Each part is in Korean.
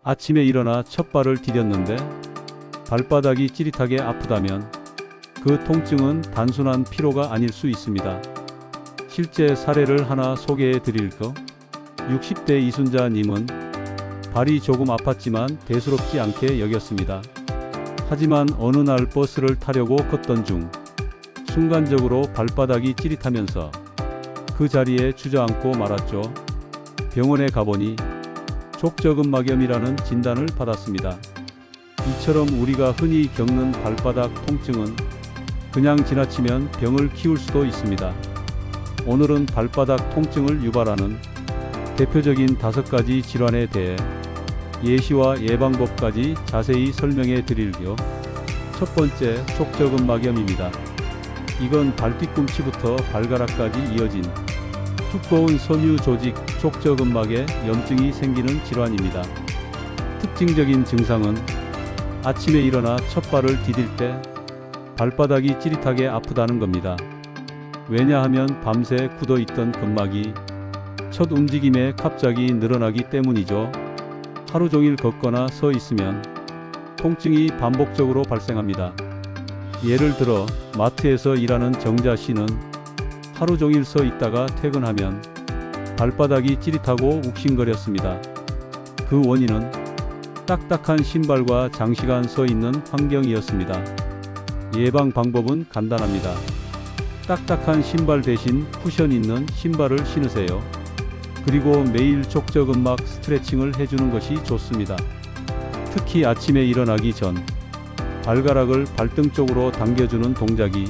아침에 일어나 첫 발을 디뎠는데 발바닥이 찌릿하게 아프다면 그 통증은 단순한 피로가 아닐 수 있습니다. 실제 사례를 하나 소개해 드릴까? 60대 이순자님은 발이 조금 아팠지만 대수롭지 않게 여겼습니다. 하지만 어느 날 버스를 타려고 걷던 중 순간적으로 발바닥이 찌릿하면서 그 자리에 주저앉고 말았죠. 병원에 가보니 족저근막염이라는 진단을 받았습니다. 이처럼 우리가 흔히 겪는 발바닥 통증은 그냥 지나치면 병을 키울 수도 있습니다. 오늘은 발바닥 통증을 유발하는 대표적인 5가지 질환에 대해 예시와 예방법까지 자세히 설명해 드릴게요. 첫 번째, 족저근막염입니다. 이건 발뒤꿈치부터 발가락까지 이어진 두꺼운 섬유 조직 족저근막에 염증이 생기는 질환입니다. 특징적인 증상은 아침에 일어나 첫 발을 디딜 때 발바닥이 찌릿하게 아프다는 겁니다. 왜냐하면 밤새 굳어있던 근막이 첫 움직임에 갑자기 늘어나기 때문이죠. 하루 종일 걷거나 서 있으면 통증이 반복적으로 발생합니다. 예를 들어 마트에서 일하는 정자 씨는 하루 종일 서 있다가 퇴근하면 발바닥이 찌릿하고 욱신거렸습니다. 그 원인은 딱딱한 신발과 장시간 서 있는 환경이었습니다. 예방 방법은 간단합니다. 딱딱한 신발 대신 쿠션 있는 신발을 신으세요. 그리고 매일 족저근막 스트레칭을 해주는 것이 좋습니다. 특히 아침에 일어나기 전 발가락을 발등 쪽으로 당겨주는 동작이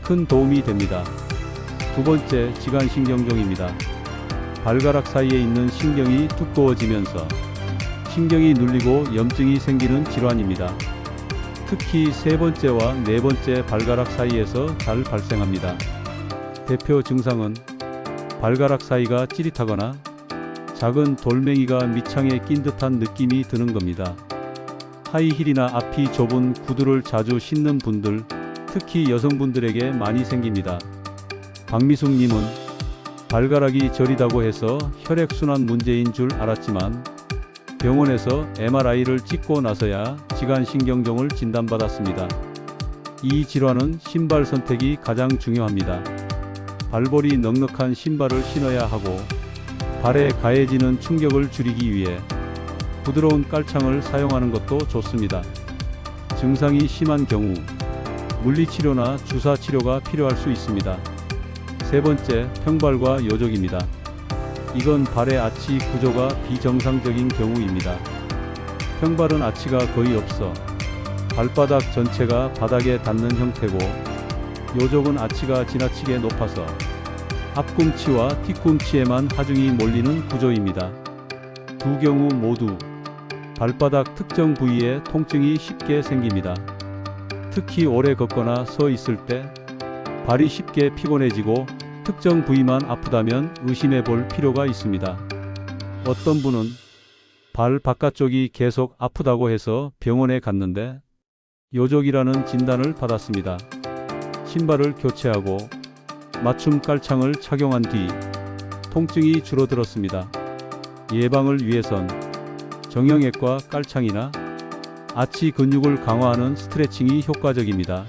큰 도움이 됩니다. 두 번째, 지간신경종입니다. 발가락 사이에 있는 신경이 두꺼워지면서 신경이 눌리고 염증이 생기는 질환입니다. 특히 세 번째와 네 번째 발가락 사이에서 잘 발생합니다. 대표 증상은 발가락 사이가 찌릿하거나 작은 돌멩이가 밑창에 낀 듯한 느낌이 드는 겁니다. 하이힐이나 앞이 좁은 구두를 자주 신는 분들, 특히 여성분들에게 많이 생깁니다. 박미숙님은 발가락이 저리다고 해서 혈액순환 문제인 줄 알았지만 병원에서 MRI를 찍고 나서야 지간신경종을 진단받았습니다. 이 질환은 신발 선택이 가장 중요합니다. 발볼이 넉넉한 신발을 신어야 하고 발에 가해지는 충격을 줄이기 위해 부드러운 깔창을 사용하는 것도 좋습니다. 증상이 심한 경우 물리치료나 주사치료가 필요할 수 있습니다. 세 번째, 평발과 요족입니다. 이건 발의 아치 구조가 비정상적인 경우입니다. 평발은 아치가 거의 없어 발바닥 전체가 바닥에 닿는 형태고, 요족은 아치가 지나치게 높아서 앞꿈치와 뒤꿈치에만 하중이 몰리는 구조입니다. 두 경우 모두 발바닥 특정 부위에 통증이 쉽게 생깁니다. 특히 오래 걷거나 서 있을 때 발이 쉽게 피곤해지고 특정 부위만 아프다면 의심해 볼 필요가 있습니다. 어떤 분은 발 바깥쪽이 계속 아프다고 해서 병원에 갔는데 요족이라는 진단을 받았습니다. 신발을 교체하고 맞춤 깔창을 착용한 뒤 통증이 줄어들었습니다. 예방을 위해선 정형외과 깔창이나 아치 근육을 강화하는 스트레칭이 효과적입니다.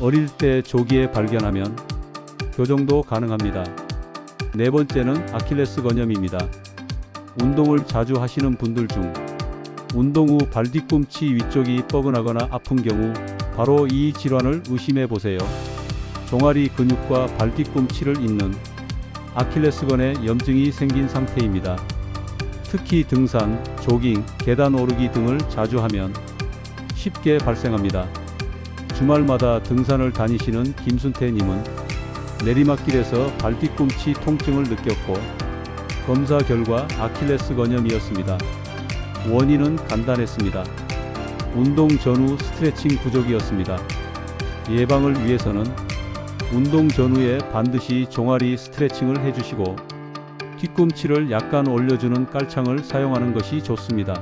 어릴 때 조기에 발견하면 교정도 가능합니다. 네 번째는 아킬레스건염입니다. 운동을 자주 하시는 분들 중 운동 후 발뒤꿈치 위쪽이 뻐근하거나 아픈 경우 바로 이 질환을 의심해 보세요. 종아리 근육과 발뒤꿈치를 잇는 아킬레스건에 염증이 생긴 상태입니다. 특히 등산, 조깅, 계단 오르기 등을 자주 하면 쉽게 발생합니다. 주말마다 등산을 다니시는 김순태님은 내리막길에서 발뒤꿈치 통증을 느꼈고 검사 결과 아킬레스건염이었습니다. 원인은 간단했습니다. 운동 전후 스트레칭 부족이었습니다. 예방을 위해서는 운동 전후에 반드시 종아리 스트레칭을 해주시고 뒤꿈치를 약간 올려주는 깔창을 사용하는 것이 좋습니다.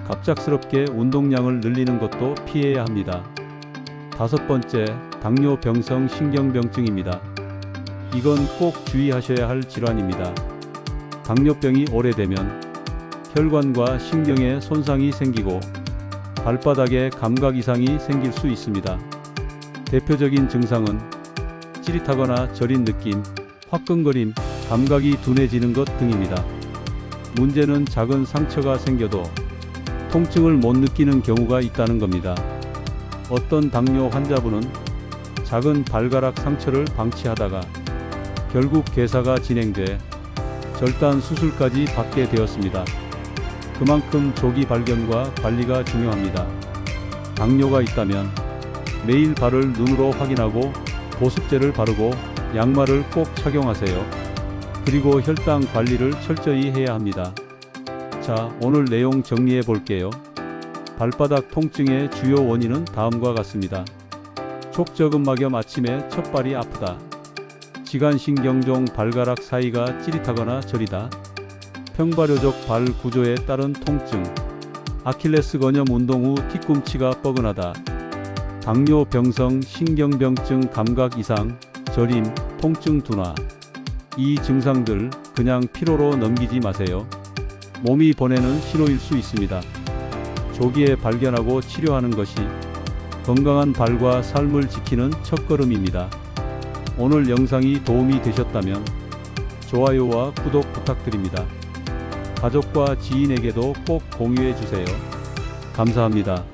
갑작스럽게 운동량을 늘리는 것도 피해야 합니다. 다섯 번째, 당뇨병성 신경병증입니다. 이건 꼭 주의하셔야 할 질환입니다. 당뇨병이 오래되면 혈관과 신경에 손상이 생기고 발바닥에 감각 이상이 생길 수 있습니다. 대표적인 증상은 찌릿하거나 저린 느낌, 화끈거림, 감각이 둔해지는 것 등입니다. 문제는 작은 상처가 생겨도 통증을 못 느끼는 경우가 있다는 겁니다. 어떤 당뇨 환자분은 작은 발가락 상처를 방치하다가 결국 괴사가 진행돼 절단 수술까지 받게 되었습니다. 그만큼 조기 발견과 관리가 중요합니다. 당뇨가 있다면 매일 발을 눈으로 확인하고 보습제를 바르고 양말을 꼭 착용하세요. 그리고 혈당 관리를 철저히 해야 합니다. 자, 오늘 내용 정리해 볼게요. 발바닥 통증의 주요 원인은 다음과 같습니다. 촉저근막염, 아침에 첫발이 아프다. 지간신경종 발가락 사이가 찌릿하거나 저리다. 평발효적 발 구조에 따른 통증. 아킬레스 건염 운동 후 뒤꿈치가 뻐근하다. 당뇨 병성, 신경병증, 감각 이상, 저림, 통증 둔화. 이 증상들 그냥 피로로 넘기지 마세요. 몸이 보내는 신호일 수 있습니다. 조기에 발견하고 치료하는 것이 건강한 발과 삶을 지키는 첫걸음입니다. 오늘 영상이 도움이 되셨다면 좋아요와 구독 부탁드립니다. 가족과 지인에게도 꼭 공유해 주세요. 감사합니다.